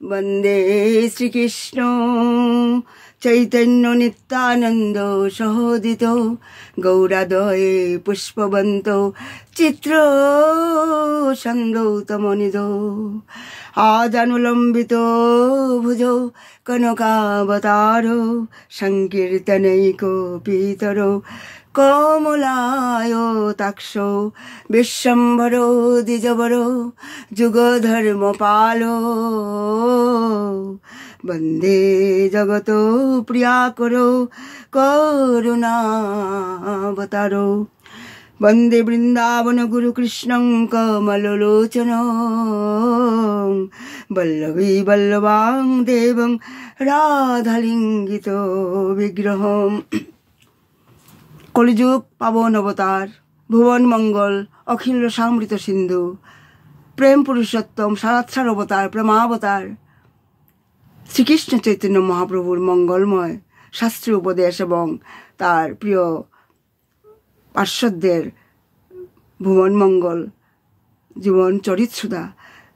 वन्दे श्रीकृष्ण चैतन्य नित्यानन्द सहोदितो गौरादये पुष्पवन्तो चित्र सन्दौतमनिधो आजानुलम्बितो भुजो कनकावतारो संकीर्तनैको पीतरो कमलायो ताक्षो विश्वम्भरो द्विजवरो जुगधर्मपालो वन्दे जगतो प्रियाकरो करुणावतारो वन्दे वृन्दावन गुरुकृष्णं कमललोचनं वल्लभी वल्लभां देवं राधालिङ्गितो विग्रहम्। कलिजुग पावन अवतार भुवन मंगल अखिल सामृत सिंधु प्रेम पुरुषोत्तम सारात्सार अवतार प्रेमावतार श्रीकृष्ण चैतन्य महाप्रभुर मंगलमय शास्त्रीय उपदेश एवं तार प्रिय पार्षददेर भुवन मंगल जीवन चरित सुधा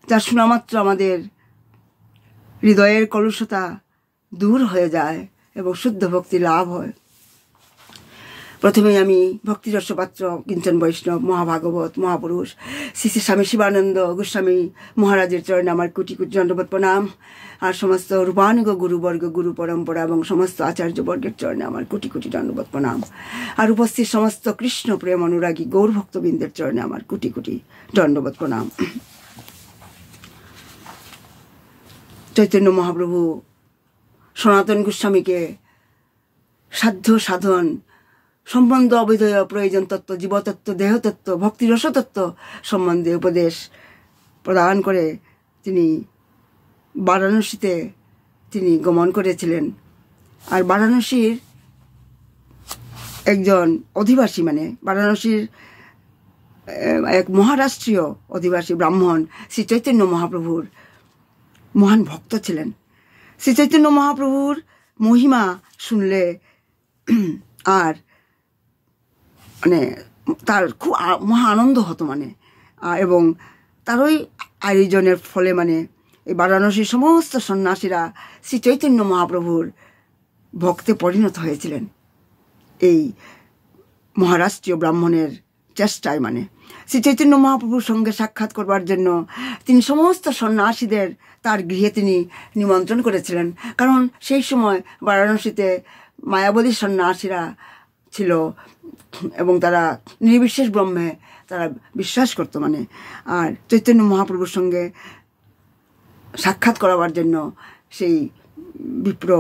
जा शोना मात्र आमादेर हृदयेर कलुषता दूर हो जाए एवं शुद्ध भक्ति लाभ হয়। प्रथमे आमी भक्ति रसपात्र किंचन वैष्णव महाभागवत महापुरुष श्री श्री स्वामी शिवानंद गोस्वामी महाराजेर चरणे आमार कोटि कोटि दंडवत प्रणाम और समस्त रूपानुग गुरुवर्ग गुरु परम्परा और समस्त आचार्य वर्गेर चरणे आमार कोटि कोटि दंडवत प्रणाम और उपस्थित समस्त कृष्ण प्रेम अनुरागी गौर भक्तबिंदेर चरणे आमार कोटि कोटि दंडवत प्रणाम। चैतन्य महाप्रभु सनातन गोस्वामी के साध्य साधन सम्बन्ध अभिधेय प्रयोजन तत्व जीवतत्व देहतत्व भक्ति रसतत्व सम्बन्धे उपदेश प्रदान करे तिनी वाराणसीते तिनी गमन करेছিলেন। और वाराणसीर एकजन अधिबासी माने वाराणसीर एक महाराष्ट्रीय अधिबासी ब्राह्मण श्री चैतन्य महाप्रभुर महान भक्त छिलेन। श्री चैतन्य महाप्रभुर महिमा सुनले और মানে তার খুব মহা আনন্দ হতো মানে এবং তারই আয়োজনের ফলে মানে এই বারাণসীর সমস্ত সন্ন্যাসীরা শ্রী চৈতন্য মহাপ্রভুর ভক্তে পরিণত হয়েছিলেন এই মহারাষ্ট্রীয় ব্রাহ্মণের চেষ্টায়। মানে শ্রী চৈতন্য মহাপ্রভুর সঙ্গে সাক্ষাৎ করবার জন্য তিনি সমস্ত সন্ন্যাসীদের তার গৃহে তিনি নিমন্ত্রণ করেছিলেন। কারণ সেই সময় বারাণসীতে মায়াবতী সন্ন্যাসীরা ছিল এবং তারা নির্বিশেষ ব্রহ্মে তারা বিশ্বাস করত মানে। আর চৈতন্য মহাপ্রভুর সঙ্গে সাক্ষাৎ করাবার জন্য সেই বিপ্র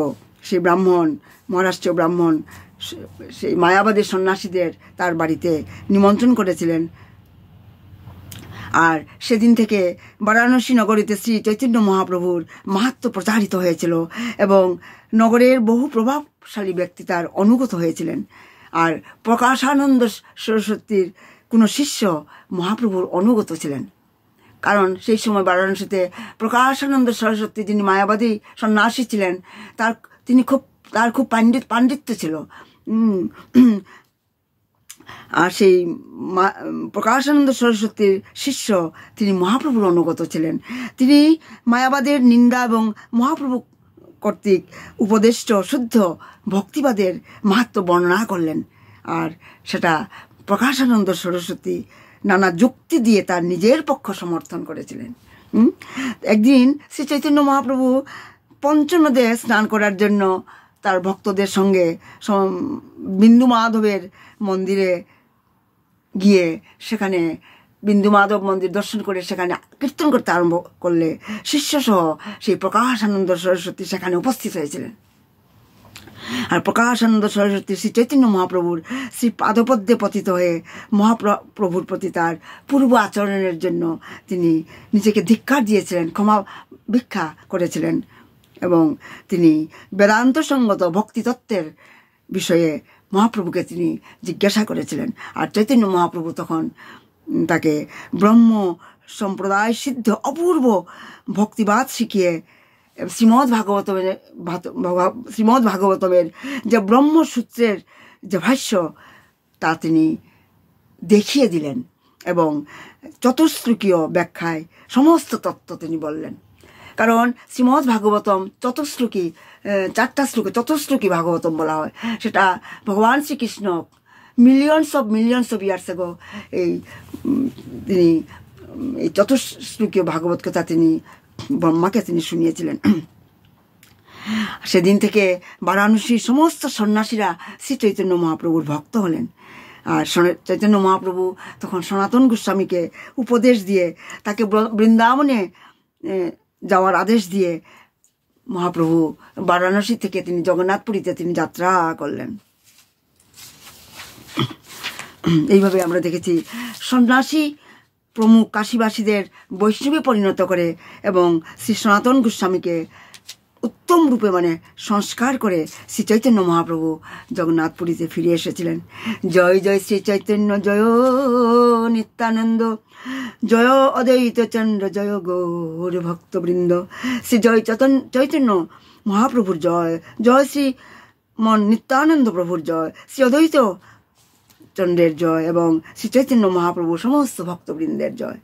সেই ব্রাহ্মণ মহারাষ্ট্রীয় ব্রাহ্মণ সেই মায়াবাদী সন্ন্যাসীদের তার বাড়িতে নিমন্ত্রণ করেছিলেন। আর সেদিন থেকে বারাণসী নগরীতে শ্রী চৈতন্য মহাপ্রভুর মাহাত্ম্য প্রচারিত হয়েছিল এবং নগরের বহু প্রভাবশালী ব্যক্তি তার অনুগত হয়েছিলেন। আর প্রকাশানন্দ সরস্বতীর কোনো শিষ্য মহাপ্রভুর অনুগত ছিলেন। কারণ সেই সময় বারাণসীতে প্রকাশানন্দ সরস্বতী যিনি মায়াবাদী সন্ন্যাসী ছিলেন তার খুব পাণ্ডিত্য ছিল। আর সেই প্রকাশানন্দ সরস্বতীর শিষ্য তিনি মহাপ্রভুর অনুগত ছিলেন। তিনি মায়াবাদের নিন্দা এবং মহাপ্রভু কর্তৃক উপদেষ্ট শুদ্ধ ভক্তিবাদের মাহাত্ম্য বর্ণনা করলেন। আর সেটা প্রকাশানন্দ সরস্বতী নানা যুক্তি দিয়ে তার নিজের পক্ষ সমর্থন করেছিলেন। একদিন শ্রী চৈতন্য মহাপ্রভু পঞ্চনদে স্নান করার জন্য তার ভক্তদের সঙ্গে বিন্দু মাধবের মন্দিরে গিয়ে সেখানে বিন্দু মাধব মন্দির দর্শন করে সেখানে কীর্তন করতে আরম্ভ করলে শিষ্যসহ সেই প্রকাশানন্দ সরস্বতী সেখানে উপস্থিত হয়েছিলেন। আর প্রকাশানন্দ সরস্বতী শ্রী চৈতন্য মহাপ্রভুর শ্রী পাদপদ্মে পতিত হয়ে মহাপ্রভুর প্রতি তার পূর্ব আচরণের জন্য তিনি নিজেকে ধিক্কার দিয়েছিলেন, ক্ষমা ভিক্ষা করেছিলেন এবং তিনি বেদান্তসঙ্গত ভক্তিতত্ত্বের বিষয়ে মহাপ্রভুকে তিনি জিজ্ঞাসা করেছিলেন। আর চৈতন্য মহাপ্রভু তখন তাকে ব্রহ্ম সম্প্রদায় সিদ্ধ অপূর্ব ভক্তিবাদ শিখিয়ে শ্রীমদ্ ভাগবতমের যে ব্রহ্মসূত্রের যে ভাষ্য তা তিনি দেখিয়ে দিলেন এবং চতুশ্লোকীয় ব্যাখ্যায় সমস্ত তত্ত্ব তিনি বললেন। কারণ শ্রীমদ্ ভাগবতম চতুশ্লোকী, 4টা শ্লোকে চতুশ্লোকী ভাগবতম বলা হয়। সেটা ভগবান Shrikrishna millions of years ago তিনি এই চতুশ্লোকীয় ভাগবত কথা তিনি ব্রহ্মাকে তিনি শুনিয়েছিলেন। সেদিন থেকে বারাণসীর সমস্ত সন্ন্যাসীরা শ্রী চৈতন্য মহাপ্রভুর ভক্ত হলেন। আর চৈতন্য মহাপ্রভু তখন সনাতন গোস্বামীকে উপদেশ দিয়ে তাকে বৃন্দাবনে যাওয়ার আদেশ দিয়ে মহাপ্রভু বারাণসী থেকে তিনি জগন্নাথপুরীতে তিনি যাত্রা করলেন। এইভাবে আমরা দেখেছি সন্ন্যাসী প্রমুখ কাশীবাসীদের বৈষ্ণবে পরিণত করে এবং শ্রী সনাতন গোস্বামীকে উত্তম রূপে সংস্কার করে শ্রী চৈতন্য মহাপ্রভু জগন্নাথপুরীতে ফিরে এসেছিলেন। জয় জয় শ্রী চৈতন্য, জয় নিত্যানন্দ, জয় অদ্বৈত চন্দ্র, জয় গৌর ভক্তবৃন্দ। শ্রী জয় চৈতন্য মহাপ্রভুর জয়, জয় শ্রী মন নিত্যানন্দ প্রভুর জয়, শ্রী অদ্বৈত চন্দ্রের জয় এবং শ্রী চৈতন্য মহাপ্রভু সমস্ত ভক্তবৃন্দের জয়।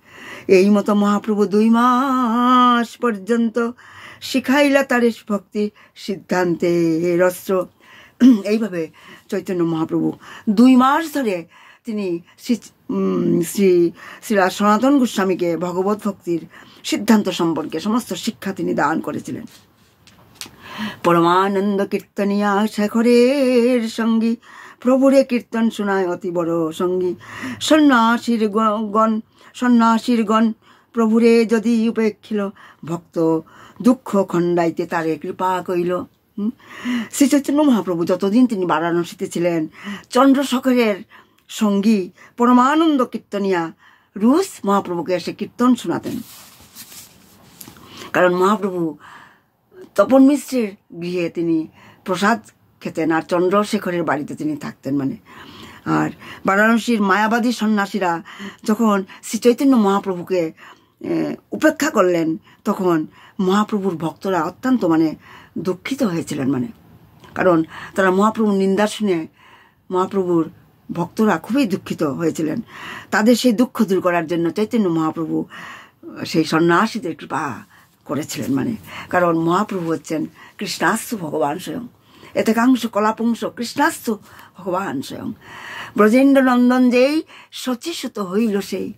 এই মতো মহাপ্রভু 2 মাস পর্যন্ত শিখাইলা তারে ভক্তি সিদ্ধান্তে রস্ত্র। এইভাবে চৈতন্য মহাপ্রভু 2 মাস ধরে তিনি শ্রী সনাতন গোস্বামীকে ভগবত ভক্তির সিদ্ধান্ত সম্পর্কে সমস্ত শিক্ষা তিনি দান করেছিলেন। পরমানন্দ কীর্তনিয়া শেখরের সঙ্গী, প্রভুরে কীর্তন শোনায় অতি বড় সঙ্গী। সন্ন্যাসীর গণ প্রভুরে যদি উপেক্ষিল, ভক্ত দুঃখ খণ্ডাইতে তারে কৃপা কইল। শ্রী চৈতন্য মহাপ্রভু যতদিন তিনি বারাণসীতে ছিলেন, চন্দ্রশেখরের সঙ্গী পরমানন্দ কীর্তনিয়া রুশ মহাপ্রভুকে এসে কীর্তন শোনাতেন। কারণ মহাপ্রভু তপন মিশ্রের গৃহে তিনি প্রসাদ খেতেন আর চন্দ্রশেখরের বাড়িতে তিনি থাকতেন। আর বারাণসীর মায়াবাদী সন্ন্যাসীরা যখন শ্রী চৈতন্য মহাপ্রভুকে উপেক্ষা করলেন, তখন মহাপ্রভুর ভক্তরা অত্যন্ত দুঃখিত হয়েছিলেন। কারণ তারা মহাপ্রভুর নিন্দা শুনে মহাপ্রভুর ভক্তরা খুবই দুঃখিত হয়েছিলেন। তাদের সেই দুঃখ দূর করার জন্য চৈতন্য মহাপ্রভু সেই সন্ন্যাসীদের কৃপা করেছিলেন। কারণ মহাপ্রভু হচ্ছেন কৃষ্ণাস্তু ভগবান স্বয়ং, এতেকাংশ কলাপুংশ কৃষ্ণাস্তু ভগবান স্বয়ং। ব্রজেন্দ্র নন্দন যেই শচীসুত হইল সেই,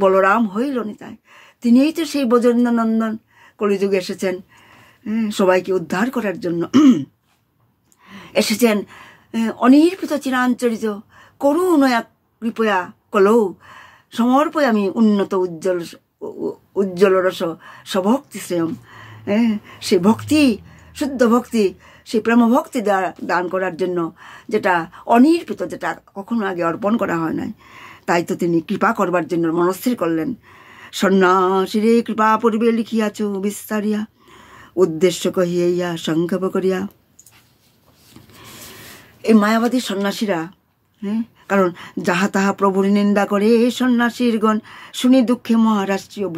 বলরাম হইল নিতাই। তিনিই তো সেই ব্রজেন্দ্র নন্দন, কলিযুগে এসেছেন সবাইকে উদ্ধার করার জন্য। এসেছেন অনির্পিত চিরাঞ্চরিত করুণয়া কৃপয়া কলৌ সমর্পয় আমি উন্নত উজ্জ্বল রস স্বভক্তি শ্রেয়ম। সেই ভক্তি, শুদ্ধ ভক্তি, সেই প্রেম ভক্তি দান করার জন্য, যেটা অনির্পিত, যেটা কখনো আগে অর্পণ করা হয় নাই। তাই তো তিনি কৃপা করবার জন্য মনস্থির করলেন। সন্ন্যাসীরে কৃপা পূর্বে লিখিয়াছ বিস্তারিয়া, উদ্দেশ্য কহিয়া সংক্ষেপ করিয়া। এই মায়াবাদী সন্ন্যাসীরা, কারণ যাহা তাহা প্রভুর নিন্দা করে এই সন্ন্যাসীরগণ, শুনি দুঃখে মহারাষ্ট্রীয়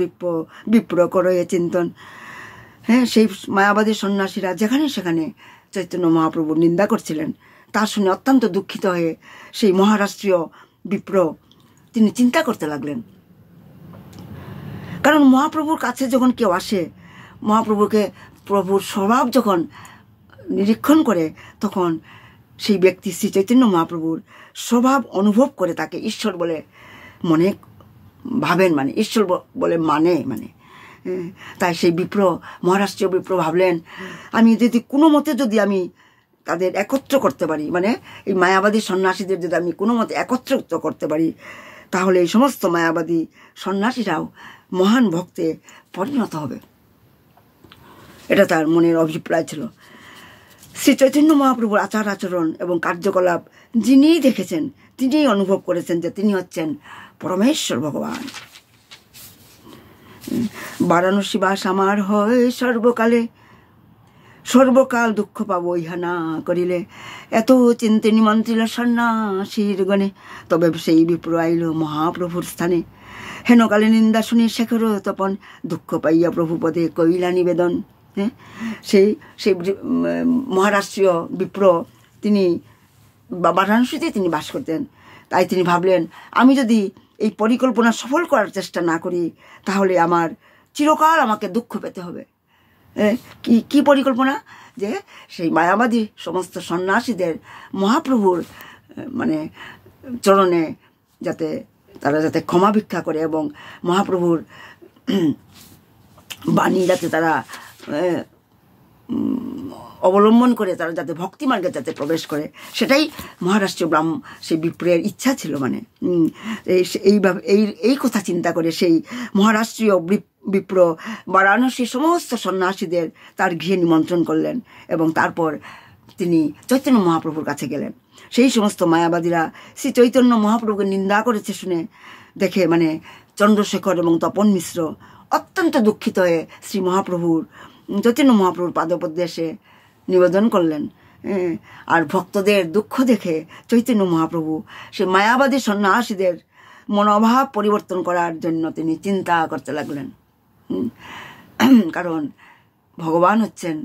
বিপ্র করে চিন্তন। সেই মায়াবাদী সন্ন্যাসীরা যেখানে সেখানে চৈতন্য মহাপ্রভুর নিন্দা করছিলেন, তা শুনে অত্যন্ত দুঃখিত হয়ে সেই মহারাষ্ট্রীয় বিপ্র তিনি চিন্তা করতে লাগলেন। কারণ মহাপ্রভুর কাছে যখন কেউ আসে, মহাপ্রভুকে প্রভুর স্বভাব যখন নিরীক্ষণ করে, তখন সেই ব্যক্তি শ্রী চৈতন্য মহাপ্রভুর স্বভাব অনুভব করে তাকে ঈশ্বর বলে মনে ভাবেন, ঈশ্বর বলে তাই সেই বিপ্র, মহারাষ্ট্রীয় বিপ্র ভাবলেন, আমি যদি কোনো মতে যদি আমি তাদের একত্র করতে পারি, এই মায়াবাদী সন্ন্যাসীদের যদি আমি কোনো মতে একত্রিত করতে পারি, তাহলে এই সমস্ত মায়াবাদী সন্ন্যাসীরাও মহান ভক্তে পরিণত হবে। এটা তার মনের অভিপ্রায় ছিল। শ্রী চৈতন্য মহাপ্রভুর আচার আচরণ এবং কার্যকলাপ যিনি দেখেছেন, তিনিই অনুভব করেছেন যে তিনি হচ্ছেন পরমেশ্বর ভগবান। বারাণসী বাস আমার হয় সর্বকালে, সর্বকাল দুঃখ পাবো ইহা না করিলে। এত চিন্তে নিমন্ত্রিল সন্ন্যাসীর গণে, তবে সেই বিপ্র আইল মহাপ্রভুর স্থানে। হেনকালে নিন্দা শুনি শেখর তপন, দুঃখ পাইয়া প্রভু পদে কইলা নিবেদন। সেই মহারাষ্ট্রীয় বিপ্র তিনি বারাণসীতে তিনি বাস করতেন। তাই তিনি ভাবলেন, আমি যদি এই পরিকল্পনা সফল করার চেষ্টা না করি, তাহলে আমার চিরকাল আমাকে দুঃখ পেতে হবে। কি কি পরিকল্পনা? যে সেই মায়াবাদী সমস্ত সন্ন্যাসীদের মহাপ্রভুর মানে চরণে যাতে ক্ষমা ভিক্ষা করে এবং মহাপ্রভুর বাণী যাতে তারা অবলম্বন করে তারা যাতে ভক্তিমার্গে যাতে প্রবেশ করে, সেটাই মহারাষ্ট্রীয় সেই বিপ্রের ইচ্ছা ছিল। মানে এইভাবে এই কথা চিন্তা করে সেই মহারাষ্ট্রীয় বিপ্র বারাণসীর সমস্ত সন্ন্যাসীদের তার গৃহে নিমন্ত্রণ করলেন এবং তারপর তিনি চৈতন্য মহাপ্রভুর কাছে গেলেন। সেই সমস্ত মায়াবাদীরা শ্রী চৈতন্য মহাপ্রভুকে নিন্দা করেছে শুনে দেখে মানে চন্দ্রশেখর এবং তপন মিশ্র অত্যন্ত দুঃখিত হয়ে শ্রী মহাপ্রভুর চৈতন্য মহাপ্রভুর পাদপদ্মে এসে নিবেদন করলেন। আর ভক্তদের দুঃখ দেখে চৈতন্য মহাপ্রভু সে মায়াবাদী সন্ন্যাসীদের মনোভাব পরিবর্তন করার জন্য তিনি চিন্তা করতে লাগলেন। কারণ ভগবান হচ্ছেন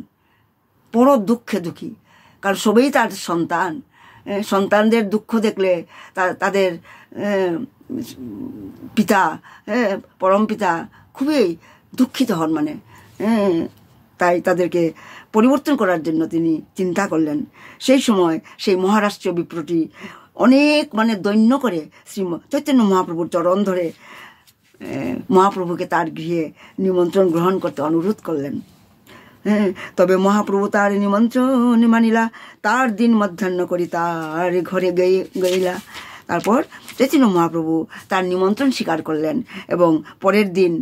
বড় দুঃখী, কারণ সবই তার সন্তান। সন্তানদের দুঃখ দেখলে তাদের পিতা পরম পিতা খুবই দুঃখিত হন। মানে তাই তাদেরকে পরিবর্তন করার জন্য তিনি চিন্তা করলেন। সেই সময় সেই মহারাষ্ট্রীয় বিপ্রটি অনেক মানে দৈন্য করে শ্রী চৈতন্য মহাপ্রভুর চরণ ধরে মহাপ্রভুকে তার গৃহে নিমন্ত্রণ গ্রহণ করতে অনুরোধ করলেন। তবে মহাপ্রভু তার নিমন্ত্রণ মানিলা, তার দিন মধ্যাহ্ন করি তার ঘরে গইলা। তারপর চৈতন্য মহাপ্রভু তার নিমন্ত্রণ স্বীকার করলেন এবং পরের দিন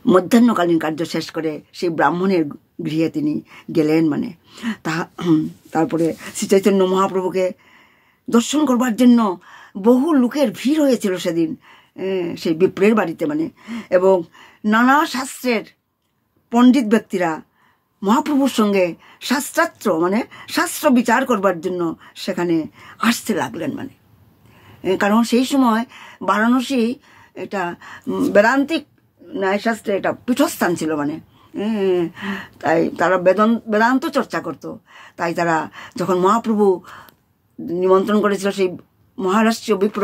মধ্যাহ্নকালীন কার্য শেষ করে সেই ব্রাহ্মণের গৃহে তিনি গেলেন। মানে তারপরে শ্রী চৈতন্য মহাপ্রভুকে দর্শন করবার জন্য বহু লোকের ভিড় হয়েছিল সেদিন সেই বিপ্রের বাড়িতে। মানে এবং নানা শাস্ত্রের পণ্ডিত ব্যক্তিরা মহাপ্রভুর সঙ্গে শাস্ত্র বিচার করবার জন্য সেখানে আসতে লাগলেন। মানে কারণ সেই সময় বারাণসী এটা বেদান্তিক ন্যায়শাস্ত্রে এটা পীঠস্থান ছিল। মানে তাই তারা বেদান্ত চর্চা করত। তাই তারা যখন মহাপ্রভু নিমন্ত্রণ করেছিল সেই মহারাষ্ট্রীয় বিপ্র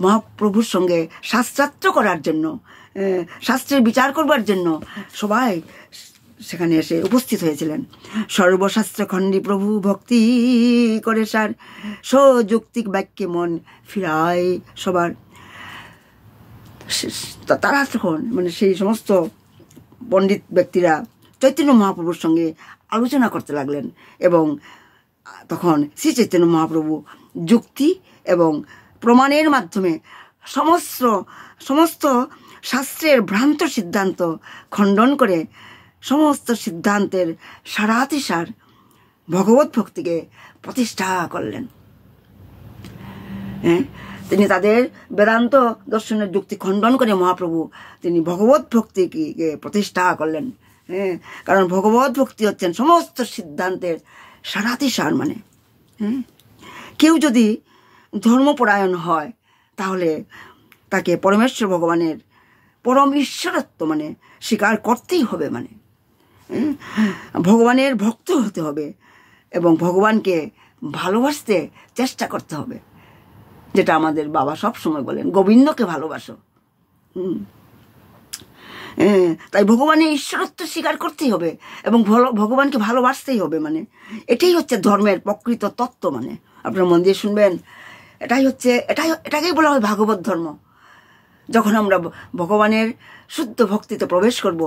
মহাপ্রভুর সঙ্গে শাস্ত্রার্থ করার জন্য, শাস্ত্রের বিচার করবার জন্য সবাই সেখানে এসে উপস্থিত হয়েছিলেন। সর্বশাস্ত্র খণ্ডী প্রভু ভক্তি করে সার, সযৌক্তিক বাক্যে মন ফিরায় সবার। তারা তখন মানে সেই সমস্ত পণ্ডিত ব্যক্তিরা চৈতন্য মহাপ্রভুর সঙ্গে আলোচনা করতে লাগলেন এবং তখন শ্রী চৈতন্য মহাপ্রভু যুক্তি এবং প্রমাণের মাধ্যমে সমস্ত শাস্ত্রের ভ্রান্ত সিদ্ধান্ত খণ্ডন করে সমস্ত সিদ্ধান্তের সারাতিসার ভগবত ভক্তিকে প্রতিষ্ঠা করলেন। তিনি তাদের বেদান্ত দর্শনের যুক্তি খণ্ডন করে মহাপ্রভু তিনি ভগবত ভক্তিকে প্রতিষ্ঠা করলেন। কারণ ভগবত ভক্তি হচ্ছেন সমস্ত সিদ্ধান্তের সারাতিসার। মানে কেউ যদি ধর্মপরায়ণ হয় তাহলে তাকে পরমেশ্বর ভগবানের পরম ঈশ্বরত্ব মানে স্বীকার করতেই হবে। মানে ভগবানের ভক্ত হতে হবে এবং ভগবানকে ভালোবাসতে চেষ্টা করতে হবে, যেটা আমাদের বাবা সব সময় বলেন, গোবিন্দকে ভালোবাসো। তাই ভগবানের ঈশ্বরত্ব স্বীকার করতেই হবে এবং ভগবানকে ভালোবাসতেই হবে। মানে এটাই হচ্ছে ধর্মের প্রকৃত তত্ত্ব। মানে আপনারা মন দিয়ে শুনবেন, এটাকেই বলা হয় ভাগবত ধর্ম। যখন আমরা ভগবানের শুদ্ধ ভক্তিতে প্রবেশ করব,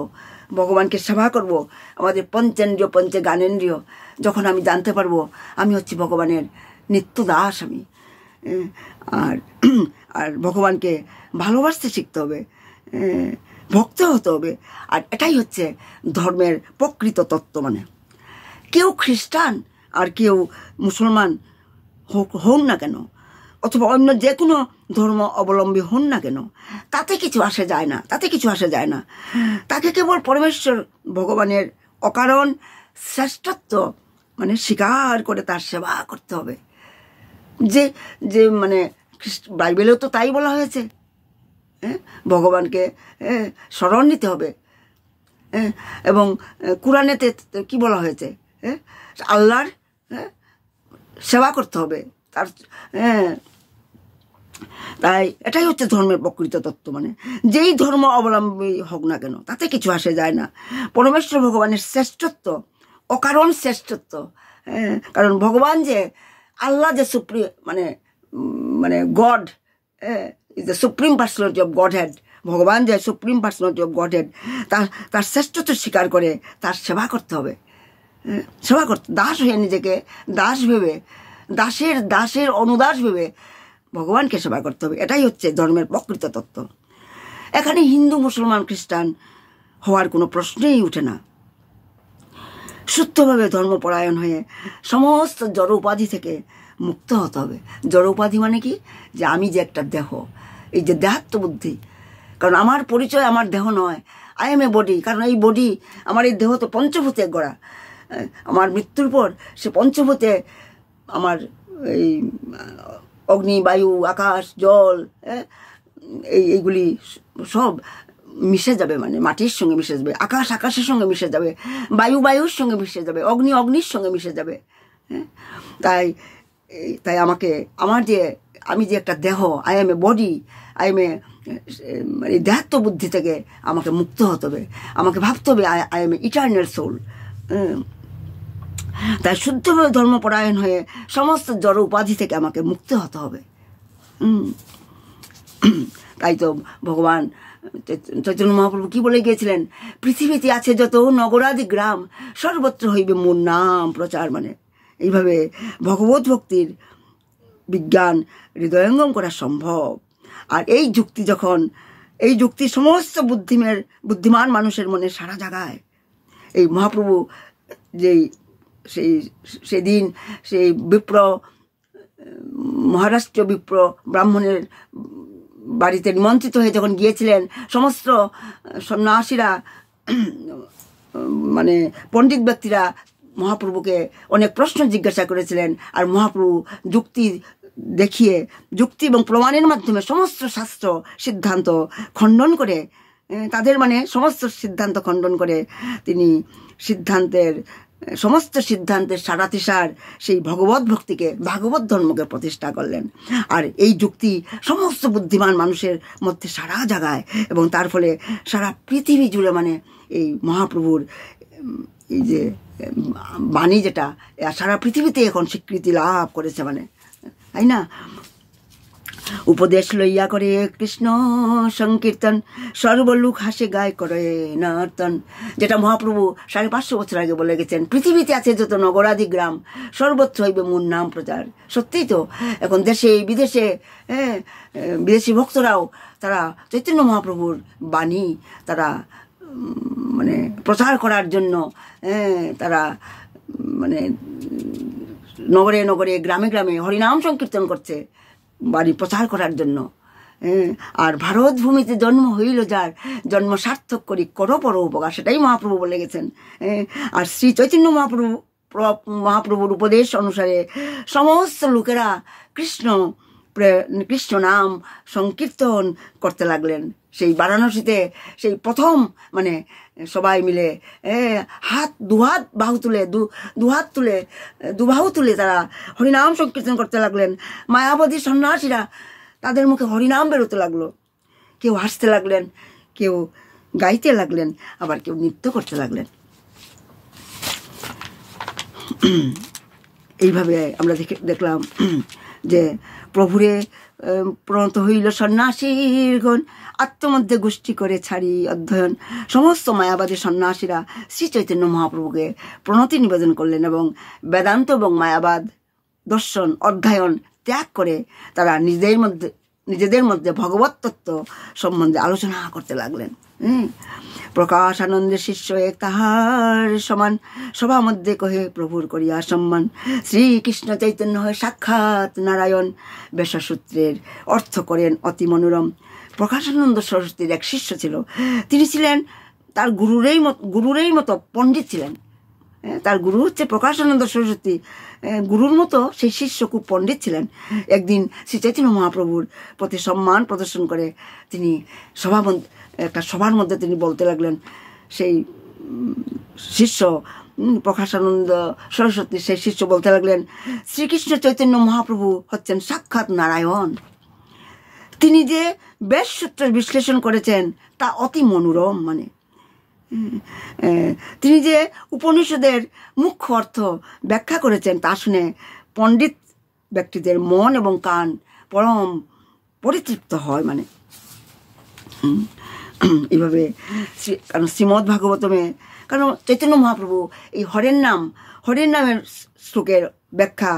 ভগবানকে সেবা করব, আমাদের পঞ্চেন্দ্রিয় পঞ্চে জ্ঞানেন্দ্রিয় যখন আমি জানতে পারবো আমি হচ্ছি ভগবানের নিত্য দাস আমি, আর ভগবানকে ভালোবাসতে শিখতে হবে, ভক্ত হতে হবে। আর এটাই হচ্ছে ধর্মের প্রকৃত তত্ত্ব। মানে কেউ খ্রিস্টান আর কেউ মুসলমান হন না কেন, অথবা অন্য যে কোনো ধর্ম অবলম্বী হন না কেন, তাতে কিছু আসে যায় না। তাকে কেবল পরমেশ্বর ভগবানের অকারণ শ্রেষ্ঠত্ব মানে স্বীকার করে তার সেবা করতে হবে। যে মানে বাইবেলেও তো তাই বলা হয়েছে, ভগবানকে স্মরণ নিতে হবে। এবং কুরআনেতে কি বলা হয়েছে, আল্লাহর সেবা করতে হবে, তার তাই এটাই হচ্ছে ধর্মের প্রকৃত তত্ত্ব। মানে যেই ধর্ম অবলম্বী হোক না কেন তাতে কিছু আসে যায় না। পরমেশ্বর ভগবানের শ্রেষ্ঠত্ব, অকারণ শ্রেষ্ঠত্ব। কারণ ভগবান যে আল্লাহ যে সুপ্রিম মানে god is the supreme personality of god head, ভগবান যে supreme personality of god head, তার শ্রেষ্ঠত্ব স্বীকার করে তার সেবা করতে হবে। সেবা করতে, দাস হয়ে নিজেকে দাস ভেবে, দাসের অনুদাস ভেবে ভগবানকে সেবা করতে হবে। এটাই হচ্ছে ধর্মের প্রকৃত তত্ত্ব। এখানে হিন্দু, মুসলমান, খ্রিস্টান হওয়ার কোনো প্রশ্নই উঠে না। শুদ্ধভাবে ধর্মপরায়ণ হয়ে সমস্ত জড় উপাধি থেকে মুক্ত হতে হবে। জড় উপাধি মানে কি? যে আমি যে একটা দেহ, এই যে দেহাত্ম বুদ্ধি। কারণ আমার পরিচয় আমার দেহ নয়, আই এম এ বডি। কারণ এই বডি, আমার এই দেহ তো পঞ্চভূতে গড়া। আমার মৃত্যুর পর সে পঞ্চভূতে আমার এই অগ্নি, বায়ু, আকাশ, জল, এইগুলি সব মিশে যাবে। মানে মাটির সঙ্গে মিশে যাবে, আকাশ আকাশের সঙ্গে মিশে যাবে, বায়ু বায়ুর সঙ্গে মিশে যাবে, অগ্নি অগ্নির সঙ্গে মিশে যাবে। তাই আমি যে একটা দেহ, I am a body, I am a মানে দেহাত্ম বুদ্ধি থেকে আমাকে মুক্ত হতে হবে। আমাকে ভাবতে হবে I am a eternal soul. তাই শুদ্ধভাবে ধর্মপরায়ণ হয়ে সমস্ত জড় উপাধি থেকে আমাকে মুক্ত হতে হবে। তাই তো ভগবান চৈতন্য মহাপ্রভু কি বলে গিয়েছিলেন? পৃথিবীতে আছে যত নগরাদি গ্রাম, সর্বত্র হইবে মোর নাম প্রচার। মানে এইভাবে ভগবত ভক্তির বিজ্ঞান হৃদয়ঙ্গম করা সম্ভব। আর এই যুক্তি সমস্ত বুদ্ধিমান মানুষের মনে সারা জাগায়। এই মহাপ্রভু সেদিন সেই মহারাষ্ট্র বিপ্র ব্রাহ্মণের বাড়িতে নিমন্ত্রিত হয়ে যখন গিয়েছিলেন, সমস্ত সন্ন্যাসীরা মানে পণ্ডিত ব্যক্তিরা মহাপ্রভুকে অনেক প্রশ্ন জিজ্ঞাসা করেছিলেন। আর মহাপ্রভু যুক্তি এবং প্রমাণের মাধ্যমে সমস্ত শাস্ত্র সিদ্ধান্ত খণ্ডন করে, তাদের মানে সমস্ত সিদ্ধান্ত খণ্ডন করে তিনি সমস্ত সিদ্ধান্তের সারাতিসার সেই ভগবত ভক্তিকে, ভাগবত ধর্মকে প্রতিষ্ঠা করলেন। আর এই যুক্তি সমস্ত বুদ্ধিমান মানুষের মধ্যে সারা জাগায়, এবং তার ফলে সারা পৃথিবী জুড়ে মানে এই মহাপ্রভুর এই যে বাণী, যেটা সারা পৃথিবীতে এখন স্বীকৃতি লাভ করেছে। মানে তাই না? উপদেশ লইয়া করে কৃষ্ণ সংকীর্তন, সর্বলোক হাসে গায় করে নর্তন। যেটা মহাপ্রভু 550 বছর আগে বলে গেছেন, পৃথিবীতে আছে যত নগরাদি গ্রাম, সর্বত্র হইবে মোর নাম প্রচার। সত্যিই তো এখন দেশে বিদেশে বিদেশি ভক্তরাও তারা চৈতন্য মহাপ্রভুর বাণী তারা মানে প্রচার করার জন্য তারা মানে নগরে নগরে, গ্রামে গ্রামে হরিনাম সংকীর্তন করছে বাণী প্রচার করার জন্য। আর ভারত ভূমিতে জন্ম হইল যার, জন্ম সার্থক করি করো পর উপকার, সেটাই মহাপ্রভু বলে গেছেন। আর শ্রী চৈতন্য মহাপ্রভুর উপদেশ অনুসারে সমস্ত লোকেরা কৃষ্ণ নাম সংকীর্তন করতে লাগলেন। সেই বারাণসীতে সেই প্রথম মানে সবাই মিলে দুহাত বাহু তুলে তারা হরিনাম সংকীর্তন করতে লাগলেন। মায়াবতী সন্ন্যাসীরা, তাদের মুখে হরিনাম বেরোতে লাগলো। কেউ হাসতে লাগলেন, কেউ গাইতে লাগলেন, আবার কেউ নৃত্য করতে লাগলেন। এইভাবে আমরা দেখলাম যে প্রভুরে প্রণত হইল সন্ন্যাসীরগণ, আত্মমধ্যে গোষ্ঠী করে ছাড়ি অধ্যয়ন। সমস্ত মায়াবাদী সন্ন্যাসীরা শ্রী চৈতন্য মহাপ্রভুকে প্রণতি নিবেদন করলেন এবং বেদান্ত এবং মায়াবাদ দর্শন অধ্যয়ন ত্যাগ করে তারা নিজেদের মধ্যে ভগবত তত্ত্ব সম্বন্ধে আলোচনা করতে লাগলেন। প্রকাশ আনন্দের শিষ্য এক তাহার সমান, সভা মধ্যে কহে প্রভুর করিয়া সম্মান। শ্রীকৃষ্ণ চৈতন্য হয় সাক্ষাৎ নারায়ণ, বেশসূত্রের অর্থ করেন অতি মনোরম। প্রকাশানন্দ সরস্বতীর এক শিষ্য ছিল, তিনি ছিলেন তার গুরুরই মতো পণ্ডিত ছিলেন। তার গুরু হচ্ছে প্রকাশানন্দ সরস্বতী, গুরুর মতো সেই শিষ্য খুব পণ্ডিত ছিলেন। একদিন শ্রী চৈতন্য মহাপ্রভুর প্রতি সম্মান প্রদর্শন করে তিনি একটা সভার মধ্যে তিনি বলতে লাগলেন, সেই শিষ্য প্রকাশানন্দ সরস্বতী সেই শিষ্য বলতে লাগলেন, শ্রীকৃষ্ণ চৈতন্য মহাপ্রভু হচ্ছেন সাক্ষাৎ নারায়ণ। তিনি যে বেশ সূত্র বিশ্লেষণ করেছেন তা অতি মনোরম। মানে তিনি যে উপনিষদের মুখ্য অর্থ ব্যাখ্যা করেছেন তা শুনে পণ্ডিত ব্যক্তিদের মন এবং কান পরম পরিতৃপ্ত হয়। মানে এইভাবে কারণ শ্রীমদ্ ভাগবতমে, কারণ চৈতন্য মহাপ্রভু এই হরের নামের শ্লোকের ব্যাখ্যা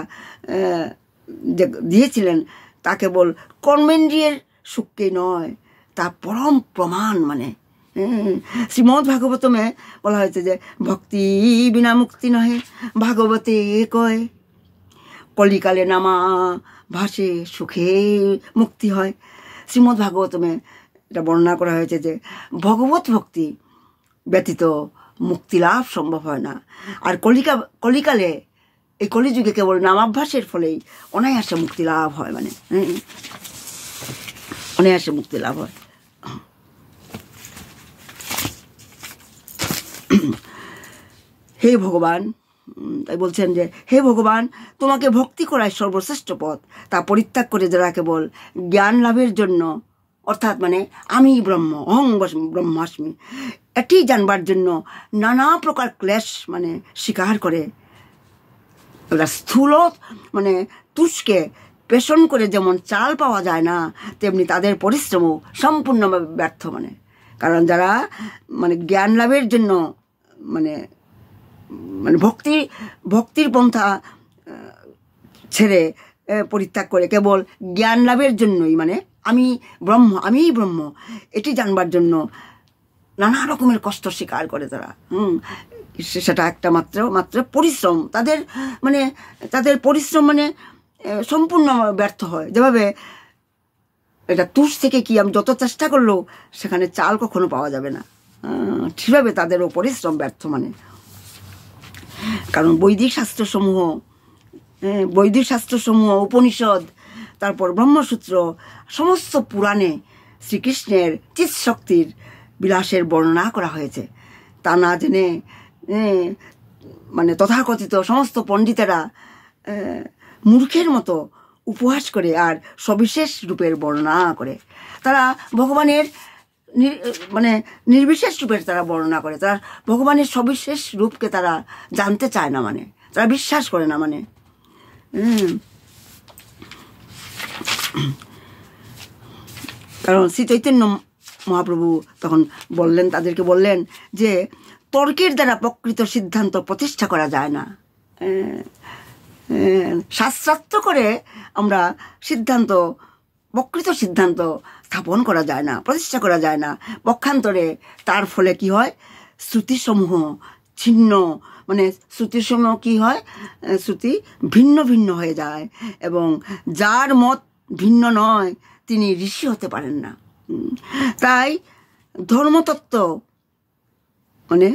যে দিয়েছিলেন তা কেবল কর্মেন্দ্রিয়ের সুখকে নয়, তা পরম প্রমাণ। মানে শ্রীমদ্ ভাগবতমে বলা হয়েছে যে ভক্তি বিনা মুক্তি নহে ভাগবতে কয়, কলিকালে নামা ভাসে সুখে মুক্তি হয়। শ্রীমদ্ ভাগবতমে এটা বর্ণনা করা হয়েছে যে ভগবত ভক্তি ব্যতীত মুক্তি লাভ সম্ভব হয় না। আর কলিকালে এই কলিযুগে কেবল নামাভ্যাসের ফলেই অনায়াসে মুক্তি লাভ হয়। মানে অনায়াসে মুক্তি লাভ হয়। হে ভগবান, তাই বলছেন যে হে ভগবান, তোমাকে ভক্তি করাই সর্বশ্রেষ্ঠ পথ। তা পরিত্যাগ করে যারা কেবল জ্ঞান লাভের জন্য, অর্থাৎ মানে আমি ব্রহ্ম, অহং ব্রহ্মাস্মি, এটি জানবার জন্য নানা প্রকার ক্লেশ মানে স্বীকার করে, ওরা স্থূল মানে তুষকে পেষণ করে যেমন চাল পাওয়া যায় না, তেমনি তাদের পরিশ্রমও সম্পূর্ণভাবে ব্যর্থ। মানে কারণ যারা মানে জ্ঞান লাভের জন্য মানে মানে ভক্তির পন্থা ছেড়ে পরিত্যাগ করে কেবল জ্ঞান লাভের জন্যই, মানে আমিই ব্রহ্ম এটি জানবার জন্য নানা রকমের কষ্ট স্বীকার করে তারা। সেটা একটা মাত্র পরিশ্রম, তাদের পরিশ্রম মানে সম্পূর্ণ ব্যর্থ হয়। যেভাবে এটা তুষ থেকে কি আমি যত চেষ্টা করলেও সেখানে চাল কখনো পাওয়া যাবে না, সেভাবে তাদেরও পরিশ্রম ব্যর্থ। মানে কারণ বৈদিক শাস্ত্রসমূহ, উপনিষদ, তারপর ব্রহ্মসূত্র, সমস্ত পুরাণে শ্রীকৃষ্ণের চিৎশক্তির বিলাসের বর্ণনা করা হয়েছে। তা না জেনে মানে তথাকথিত সমস্ত পণ্ডিতেরা মূর্খের মতো উপহাস করে আর সবিশেষ রূপের বর্ণনা করে। তারা ভগবানের মানে নির্বিশেষ রূপের তারা বর্ণনা করে, তারা ভগবানের সবিশেষ রূপকে তারা জানতে চায় না, মানে তারা বিশ্বাস করে না। মানে কারণ শ্রী চৈতন্য মহাপ্রভু তখন তাদেরকে বললেন যে তর্কের দ্বারা প্রকৃত সিদ্ধান্ত প্রতিষ্ঠা করা যায় না। শাস্ত্রার্থ করে আমরা প্রকৃত সিদ্ধান্ত স্থাপন করা যায় না, প্রতিষ্ঠা করা যায় না। পক্ষান্তরে তার ফলে কি হয়, শ্রুতিসমূহ ছিন্ন, মানে শ্রুতিসমূহ কি হয়, শ্রুতি ভিন্ন ভিন্ন হয়ে যায় এবং যার মত ভিন্ন নয় তিনি ঋষি হতে পারেন না। তাই ধর্মতত্ত্ব মানে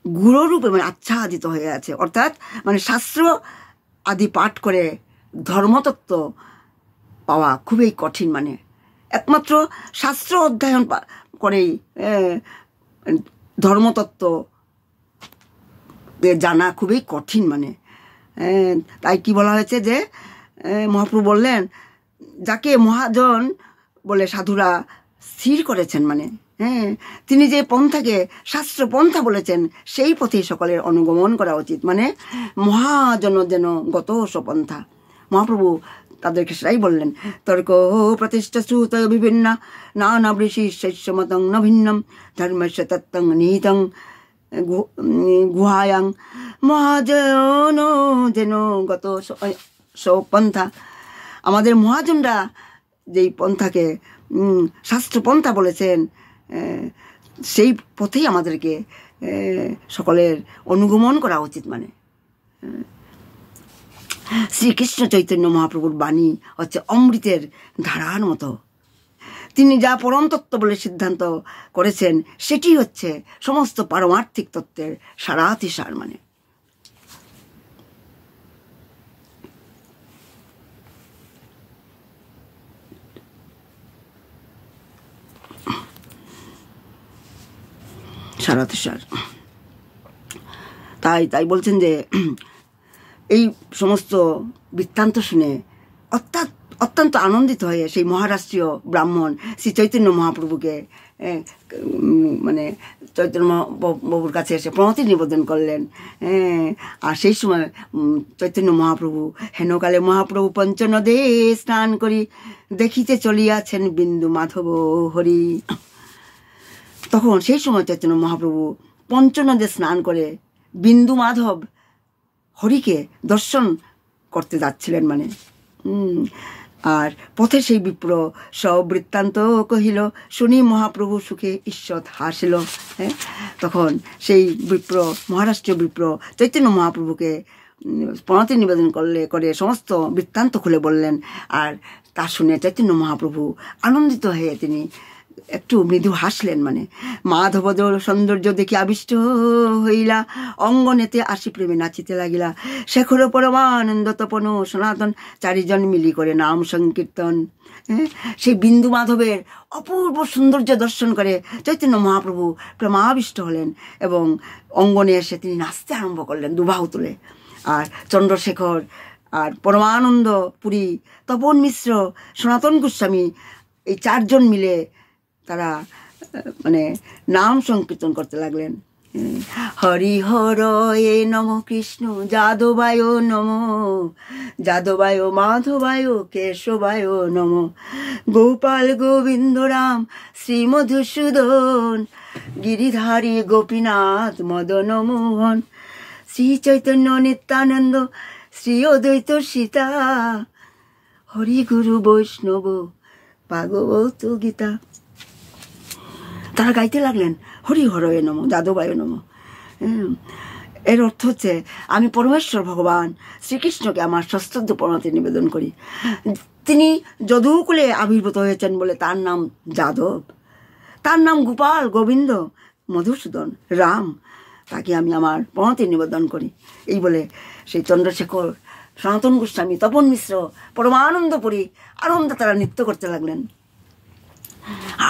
গুরুরূপে মানে আচ্ছাদিত হয়ে আছে, অর্থাৎ মানে শাস্ত্র আদি পাঠ করে ধর্মতত্ত্ব পাওয়া খুবই কঠিন। মানে একমাত্র শাস্ত্র অধ্যয়ন করেই ধর্মতত্ত্ব জানা খুবই কঠিন। মানে তাই কি বলা হয়েছে যে মহাপ্রভু বললেন, যাকে মহাজন বলে সাধুরা স্থির করেছেন, মানে তিনি যে পন্থাকে শাস্ত্র পন্থা বলেছেন সেই পথেই সকলের অনুগমন করা উচিত। মানে মহাজন যেন গত সপন্থা। মহাপ্রভু তাদেরকে সেটাই বললেন, তর্ক প্রতিষ্ঠা শ্রুত বিভিন্ন নানা বৃষি শৈষ্যমতং ন ভিন্নম ধর্মস্য তত্ত্বং নিহিতং গুহায়াং মহাজন যেন গত সপন্থা। আমাদের মহাজনরা যেই পন্থাকে শাস্ত্রপন্থা বলেছেন সেই পথেই আমাদেরকে সকলের অনুগমন করা উচিত। মানে শ্রীকৃষ্ণ চৈতন্য মহাপ্রভুর বাণী হচ্ছে অমৃতের ধারার মতো। তিনি যা পরম তত্ত্ব বলে সিদ্ধান্ত করেছেন সেটি হচ্ছে সমস্ত পারমার্থিক তত্ত্বের সারাতিসার। মানে সারাতিসার। তাই বলছেন যে এই সমস্ত বৃত্তান্ত শুনে অত্যন্ত আনন্দিত হয়ে সেই মহারাষ্ট্রীয় ব্রাহ্মণ শ্রী চৈতন্য মহাপ্রভুকে মানে চৈতন্য বাবুর কাছে এসে প্রণতি নিবেদন করলেন। আর সেই সময় চৈতন্য মহাপ্রভু হেনকালে মহাপ্রভু পঞ্চনদে স্নান করি দেখিতে চলিয়াছেন বিন্দু মাধব হরি। তখন সেই সময় চৈতন্য মহাপ্রভু পঞ্চনদে স্নান করে বিন্দু মাধব হরিকে দর্শন করতে যাচ্ছিলেন মানে। আর পথে সেই বিপ্র সবৃত্তান্ত কহিল, শুনি মহাপ্রভু সুখে ঈশ্বর হাসিল। হ্যাঁ, তখন সেই বিপ্র, মহারাষ্ট্রীয় বিপ্র চৈতন্য মহাপ্রভুকে প্রণতি নিবেদন করে সমস্ত বৃত্তান্ত খুলে বললেন। আর তা শুনে চৈতন্য মহাপ্রভু আনন্দিত হয়ে তিনি একটু মৃদু হাসলেন মানে। মাধবদর সৌন্দর্য দেখি আবিষ্ট হইলা, অঙ্গনেতে আসি প্রেমে নাচিতে লাগিলা। শেখর পরমানন্দ তপন সনাতন, চারিজন মিলি করে নাম সংকীর্তন। সেই বিন্দু মাধবের অপূর্ব সৌন্দর্য দর্শন করে চৈতন্য মহাপ্রভু প্রেমাবিষ্ট হলেন এবং অঙ্গনে এসে তিনি নাচতে আরম্ভ করলেন দুবাহু তুলে। আর চন্দ্রশেখর আর পরমানন্দ পুরী, তপন মিশ্র, সনাতন গোস্বামী, এই চারজন মিলে তারা মানে নাম সংকীর্তন করতে লাগলেন। হরিহরয়ে নম, কৃষ্ণ যাদবায় নম, যাদবায় মাধবায় কেশবায় নম, গোপাল গোবিন্দ রাম শ্রী মধুসূদন, গিরিধারী গোপীনাথ মদন মোহন, শ্রী চৈতন্য নিত্যানন্দ শ্রী অদ্বৈত সীতা, হরি গুরু বৈষ্ণব ভাগবত গীতা। তারা গাইতে লাগলেন হরি হরয়ে নম, যাদবায় নম। এর অর্থ হচ্ছে, আমি পরমেশ্বর ভগবান শ্রীকৃষ্ণকে আমার সশ্রদ্ধ প্রণতি নিবেদন করি। তিনি যদুকুলে আবির্ভূত হয়েছেন বলে তার নাম যাদব, তার নাম গোপাল গোবিন্দ মধুসূদন রাম, তাকে আমি আমার প্রণতি নিবেদন করি। এই বলে সেই চন্দ্রশেখর, সনাতন গোস্বামী, তপন মিশ্র, পরমানন্দপুরী আনন্দে তারা নৃত্য করতে লাগলেন।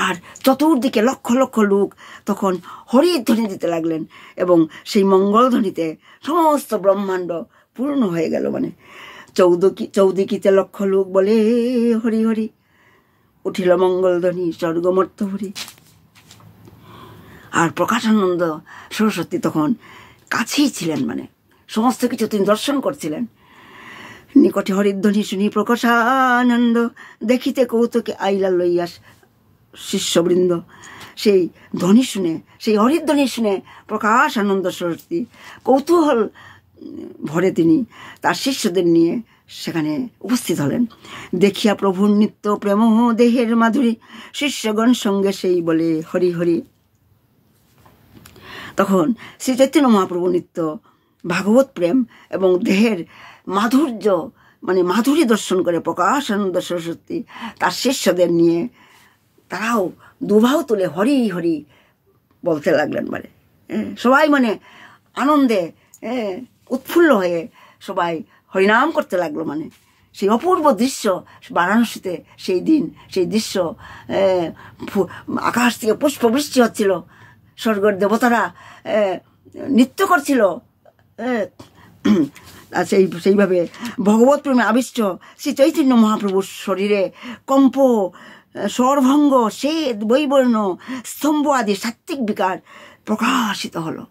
আর চতুর্দিকে লক্ষ লক্ষ লোক তখন হরির ধ্বনি দিতে লাগলেন এবং সেই মঙ্গল ধ্বনিতে সমস্ত ব্রহ্মাণ্ড পূর্ণ হয়ে গেল মানে। চৌদিকিতে লক্ষ লোক বলে হরি হরি, উঠিল মঙ্গল ধ্বনি স্বর্গমর্ত হরি। আর প্রকাশানন্দ সরস্বতী তখন কাছেই ছিলেন মানে, সমস্ত কিছু তিনি দর্শন করছিলেন। নিকটে হরিধ্বনি শুনি প্রকাশানন্দ, দেখিতে কৌতুকে আইলা লইয়া শিষ্যবৃন্দ। সেই ধ্বনি শুনে, সেই হরিধ্বনি শুনে প্রকাশানন্দ সরস্বতী কৌতূহল ভরে তিনি তার শিষ্যদের নিয়ে সেখানে উপস্থিত হলেন। দেখিয়া প্রভুর নিত্য প্রেম দেহের মাধুরী, শিষ্যগণ সঙ্গে সেই বলে হরি হরি। তখন শ্রী চৈতন্য মহাপ্রভু নিত্য ভাগবত প্রেম এবং দেহের মাধুর্য মানে মাধুরী দর্শন করে প্রকাশানন্দ সরস্বতী তার শিষ্যদের নিয়ে তারাও দুবাহু তুলে হরি হরি বলতে লাগলেন মানে। সবাই মানে আনন্দে উৎফুল্ল হয়ে সবাই হরিনাম করতে লাগলো মানে। সেই অপূর্ব দৃশ্য বারাণসীতে সেই দিন, সেই দৃশ্য, আকাশ থেকে পুষ্পবৃষ্টি হচ্ছিল, স্বর্গের দেবতারা নৃত্য করছিল। সেইভাবে ভগবত প্রেমে আবিষ্ট শ্রী চৈতন্য মহাপ্রভুর শরীরে কম্প, স্বরভঙ্গ, শ্বেত, বৈবর্ণ, স্তম্ভ আদি সাত্ত্বিক বিকার প্রকাশিত হলো।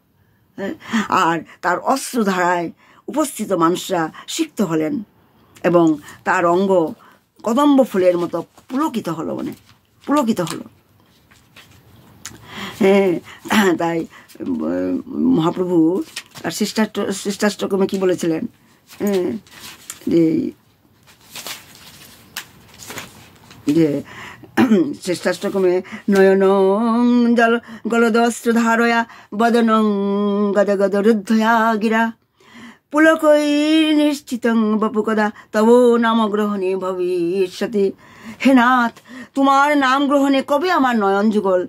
আর তার অশ্রুধারায় উপস্থিত মানুষরা সিক্ত হলেন এবং তার অঙ্গ কদম্ব ফুলের মতো পুলকিত হলো মানে পুলকিত হলো। তাই মহাপ্রভু আর শিষ্টাষ্টকমে কি বলেছিলেন যে শ্রেষ্ঠাষ্টকমে নয়ন জল গলদস্ত্র ধারয়া বদনং গদ গদ রুদ্ধয়া গিরা পুলকৈর নিশ্চিতং বপুকদা তব নাম গ্রহণে ভবিষ্যতি। হে নাথ, তোমার নাম গ্রহণে কবে আমার নয়ন যুগল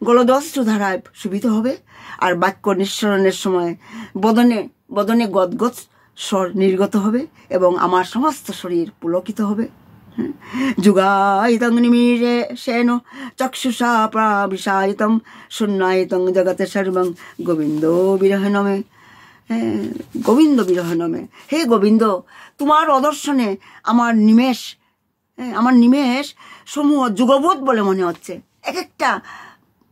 গলদস্ত্র ধারায় সুবিধ হবে আর বাক্য নিঃসরণের সময় বদনে বদনে গদগদ স্বর নির্গত হবে এবং আমার সমস্ত শরীর পুলকিত হবে। যুগায়িতং নিমিরে সেন চক্ষুষা প্রাবিশায়িতং শূন্যায়িতং জগতে সর্বং গোবিন্দ বিরহে নমে। গোবিন্দ বিরহ নামে। হে গোবিন্দ, তোমার অদর্শনে আমার নিমেষ সমূহ যুগবোধ বলে মনে হচ্ছে। এক একটা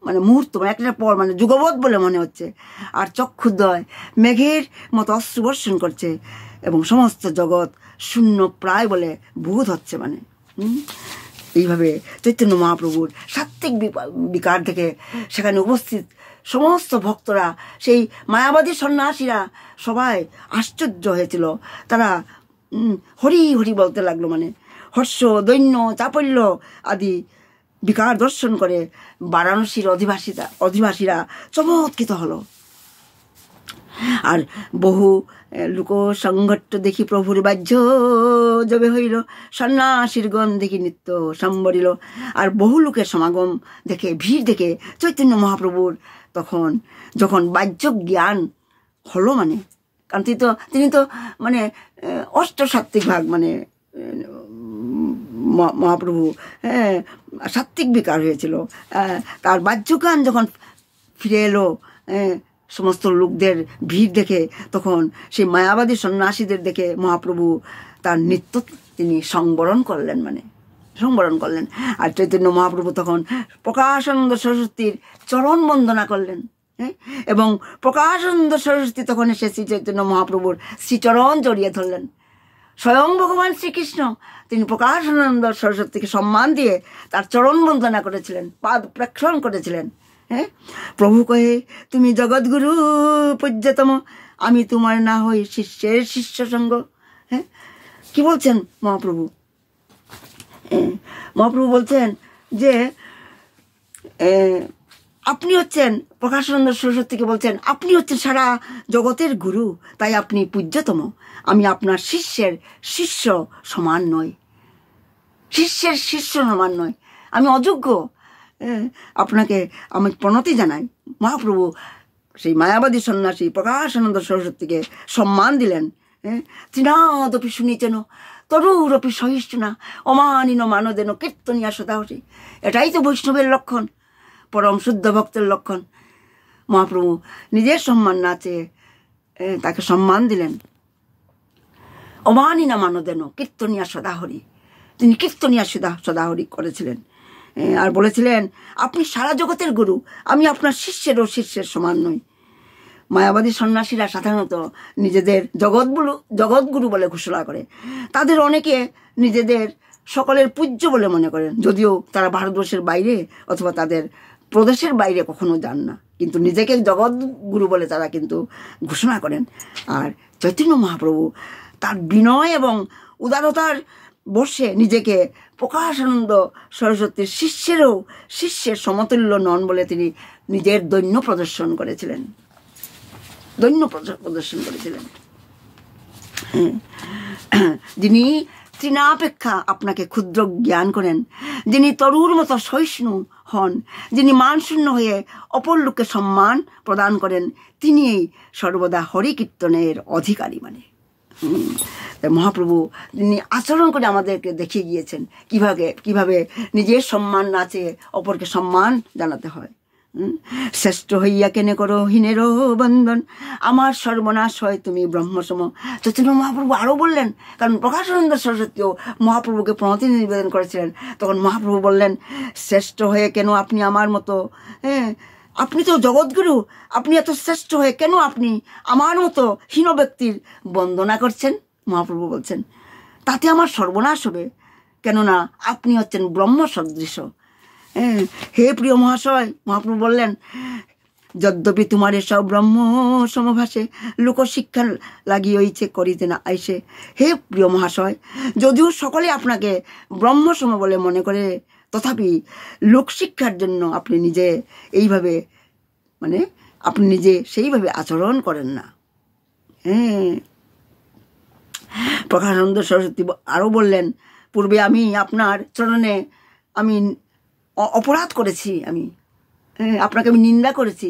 মানে মুহূর্ত, মানে একটা পর মানে যুগবোধ বলে মনে হচ্ছে। আর চক্ষুদ্বয় মেঘের মতো অশ্রু বর্ষণ করছে এবং সমস্ত জগৎ শূন্য প্রায় বলে বোধ হচ্ছে। মানে এইভাবে চৈতন্য মহাপ্রভুর সাত্ত্বিক বিকার থেকে সেখানে উপস্থিত সমস্ত ভক্তরা, সেই মায়াবাদী সন্ন্যাসীরা সবাই আশ্চর্য হয়েছিল। তারা হরি হরি বলতে লাগলো। মানে হর্ষ, দৈন্য, চাপল্য আদি বিকার দর্শন করে বারাণসীর অধিবাসীরা চমৎকৃত হলো। আর বহু লোক সংঘট্ট দেখি প্রভুর বাহ্য জবে হইল, সন্ন্যাসীর গণ দেখি নিত্য সম্বরিল। আর বহু লোকের সমাগম দেখে, ভিড় দেখে চৈতন্য মহাপ্রভুর তখন যখন বাহ্য জ্ঞান হলো, মানে কারণ তিনি তো মানে অষ্টসাত্ত্বিক ভাগ, মানে মহাপ্রভু সাত্ত্বিক বিকার হয়েছিল। তার বাহ্য জ্ঞান যখন ফিরে এলো, সমস্ত লোকদের ভিড় দেখে, তখন সেই মায়াবাদী সন্ন্যাসীদের দেখে মহাপ্রভু তার নিত্য তিনি সংবরণ করলেন, মানে সংবরণ করলেন। আর চৈতন্য মহাপ্রভু তখন প্রকাশানন্দ সরস্বতীর চরণ বন্দনা করলেন। এবং প্রকাশানন্দ সরস্বতী তখন এসে শ্রী চৈতন্য মহাপ্রভুর শ্রীচরণ জড়িয়ে ধরলেন। স্বয়ং ভগবান শ্রীকৃষ্ণ তিনি প্রকাশানন্দ সরস্বতীকে সম্মান দিয়ে তার চরণ বন্দনা করেছিলেন, পাদ প্রক্ষালন করেছিলেন। প্রভু কহে, তুমি জগৎগুরু পূজ্যতম, আমি তোমার না হই শিষ্যের শিষ্য সঙ্গ। কি বলছেন মহাপ্রভু? মহাপ্রভু বলছেন যে আপনি হচ্ছেন, প্রকাশানন্দ সরস্বতীকে বলছেন, আপনি হচ্ছেন সারা জগতের গুরু, তাই আপনি পূজ্যতম। আমি আপনার শিষ্যের শিষ্য সমান নই, শিষ্যের শিষ্য সমান নয়, আমি অযোগ্য। আপনাকে আমি প্রণতি জানাই। মহাপ্রভু সেই মায়াবাদী সন্ন্যাসী প্রকাশানন্দ সরস্বতীকে সম্মান দিলেন। তৃণাদপি শুনিছেন তরুরপি সহিষ্ণুনা অমানিন মানদেন কীর্তনিয়া সদাহরি। এটাই তো বৈষ্ণবের লক্ষণ, পরম শুদ্ধ ভক্তের লক্ষণ। মহাপ্রভু নিজের সম্মান না চেয়ে তাকে সম্মান দিলেন। অমানিনা মানদেন কীর্তনিয়া সদাহরি, তিনি কীর্তনিয়া সদাহরি করেছিলেন। আর বলেছিলেন, আপনি সারা জগতের গুরু, আমি আপনার শিষ্যেরও শিষ্যের সমান নই। মায়াবাদী সন্ন্যাসীরা সাধারণত নিজেদের জগৎগুরু বলে ঘোষণা করে। তাদের অনেকে নিজেদের সকলের পূজ্য বলে মনে করেন, যদিও তারা ভারতবর্ষের বাইরে অথবা তাদের প্রদেশের বাইরে কখনো যান না, কিন্তু নিজেকে জগৎগুরু বলে তারা কিন্তু ঘোষণা করেন। আর চৈতন্য মহাপ্রভু তার বিনয় এবং উদারতার বসে নিজেকে প্রকাশানন্দ সরস্বতীর শিষ্যের সমতুল্য নন বলে তিনি নিজের দৈন্য প্রদর্শন করেছিলেন। যিনি তৃণাপেক্ষা আপনাকে ক্ষুদ্র জ্ঞান করেন, যিনি তরুর মতো সহিষ্ণু হন, যিনি মানশূন্য হয়ে অপর লোককে সম্মান প্রদান করেন, তিনি সর্বদা হরি কীর্তনের অধিকারী। মানে মহাপ্রভু তিনি আচরণ করে আমাদেরকে দেখিয়ে গিয়েছেন কিভাবে নিজের সম্মান না চেয়ে অপরকে সম্মান জানাতে হয়। শ্রেষ্ঠ হইয়া কেনে করো হীনেরও বন্দন, আমার সর্বনাশ হয় তুমি ব্রহ্মসম। চৈতন্য মহাপ্রভু আরও বললেন, কারণ প্রকাশানন্দ সরস্বতীও মহাপ্রভুকে প্রণতি নিবেদন করেছিলেন। তখন মহাপ্রভু বললেন, শ্রেষ্ঠ হয়ে কেন আপনি আমার মতো, আপনি তো জগৎগুরু, আপনি এত শ্রেষ্ঠ হয়ে কেন আপনি আমার মতো হীন ব্যক্তির বন্দনা করছেন? মহাপ্রভু বলছেন, তাতে আমার সর্বনাশ হবে, কেননা আপনি হচ্ছেন ব্রহ্ম সদৃশ। হে প্রিয় মহাশয়, মহাপ্রভু বললেন, যদ্যপি তোমার এসব ব্রহ্ম সমভাষে লোকশিক্ষা লাগিয়েছে করিতে না আইসে। হে প্রিয় মহাশয়, যদিও সকলে আপনাকে ব্রহ্মসম বলে মনে করে, তথাপি লোকশিক্ষার জন্য আপনি নিজে এইভাবে আপনি নিজে সেইভাবে আচরণ করেন না। প্রকাশানন্দ সরস্বতী আরও বললেন, পূর্বে আমি আপনার চরণে আমি অপরাধ করেছি, আপনাকে আমি নিন্দা করেছি,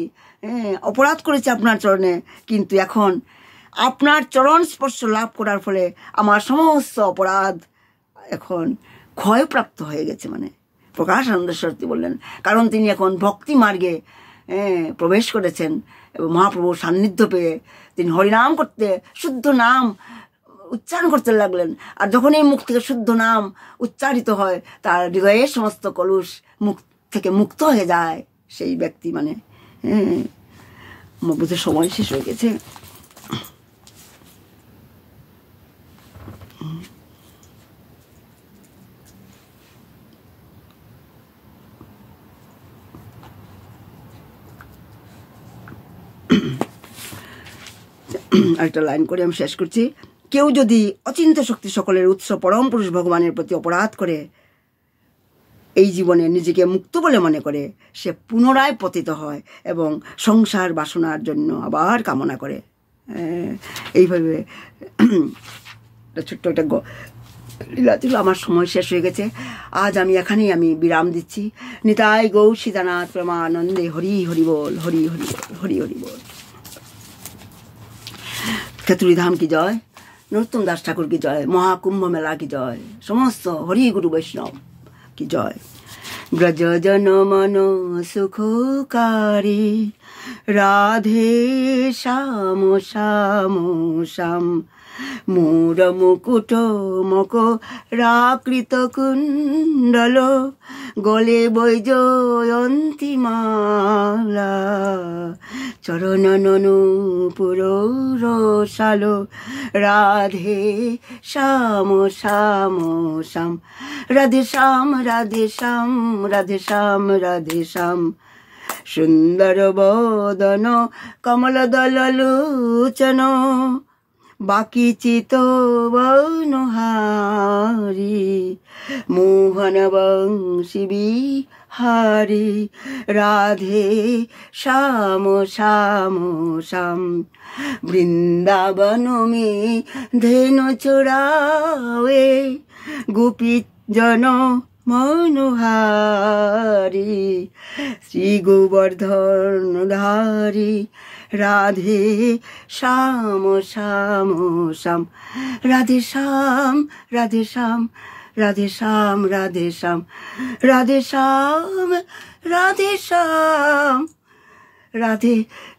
অপরাধ করেছি আপনার চরণে, কিন্তু এখন আপনার চরণ স্পর্শ লাভ করার ফলে আমার সমস্ত অপরাধ এখন ক্ষয়প্রাপ্ত হয়ে গেছে। প্রকাশানন্দ সরস্বতী বললেন, কারণ তিনি এখন ভক্তি মার্গে প্রবেশ করেছেন এবং মহাপ্রভুর সান্নিধ্য পেয়ে তিনি হরিনাম করতে, শুদ্ধ নাম উচ্চারণ করতে লাগলেন। আর যখনই মুখ থেকে শুদ্ধ নাম উচ্চারিত হয়, তার হৃদয়ের সমস্ত কলুষ মুখ থেকে মুক্ত হয়ে যায় সেই ব্যক্তি। মানে আমার বুঝে সময় শেষ হয়ে গেছে। একটা লাইন করে আমি শেষ করছি। কেউ যদি অচিন্ত্য শক্তি সকলের উৎস পরম পুরুষ ভগবানের প্রতি অপরাধ করে এই জীবনে নিজেকে মুক্ত বলে মনে করে, সে পুনরায় পতিত হয় এবং সংসার বাসনার জন্য আবার কামনা করে। এইভাবে ছোট্ট একটা লীলা ছিল। আমার সময় শেষ হয়ে গেছে। আজ আমি এখানেই বিরাম দিচ্ছি। নিতাই গৌ সীতানাথ প্রেমানন্দে হরি হরি বল, হরি হরি বল, হরি হরি বল। খেতুরি ধাম কি জয়, নরোত্তম দাস ঠাকুর কি জয়, মহাকুম্ভ মেলা কি জয়, সমস্ত হরি গুরু বৈষ্ণব কি জয়। ব্রজ জন মন সুখকারী রাধে শ্যাম শ্যাম শ্যাম, মোর মুকুট মক রাকৃত কুণ্ডল, গলে বৈজয়ন্তী মালা, চরণ ননুপুর রসালো, রাধে শ্যাম শ্যাম শ্যাম, রাধে শ্যাম রাধে শ্যাম, রাধে শ্যাম রাধে শ্যাম। সুন্দর বদন কমল দল লোচন, বাকি চিত বনহারি, মোহন বংশী বিহারি, রাধে শ্যাম শ্যাম শ্যাম। বৃন্দাবন মে ধেনু চোরাওয়ে, গোপী জন মনোহারি, শ্রী গোবর্ধন ধারি, রাধে শ্যাম শ্যাম শ্যাম, রাধে শ্যাম রাধে শ্যাম, রাধে শ্যাম রাধে শ্যাম, রাধে শ্যাম রাধে শ্যাম, রাধে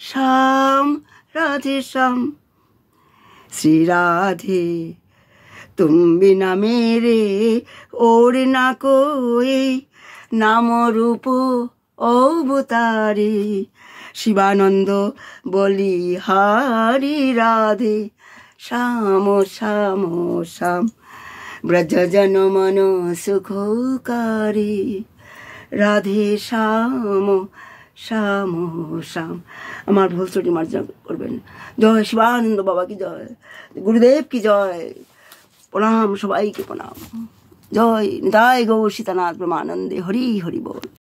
শ্যাম রাধে শ্যাম। শ্রী রাধে तुम बिना मेरे और ना कोई, नाम रूप अवतारी, शिवानंद बोली हारी, राधे श्याम श्याम श्याम। ब्रज जन मन सुखकारी, राधे श्याम শ্যাম শ্যাম। আমার ভুল ত্রুটি মার্জনা করবেন। জয় শিবানন্দ বাবা কি জয়, গুরুদেব কি জয়। প্রণাম, সবাইকে প্রণাম। জয় নিতাই গৌর সীতানাথ প্রেমানন্দে হরি হরি বল।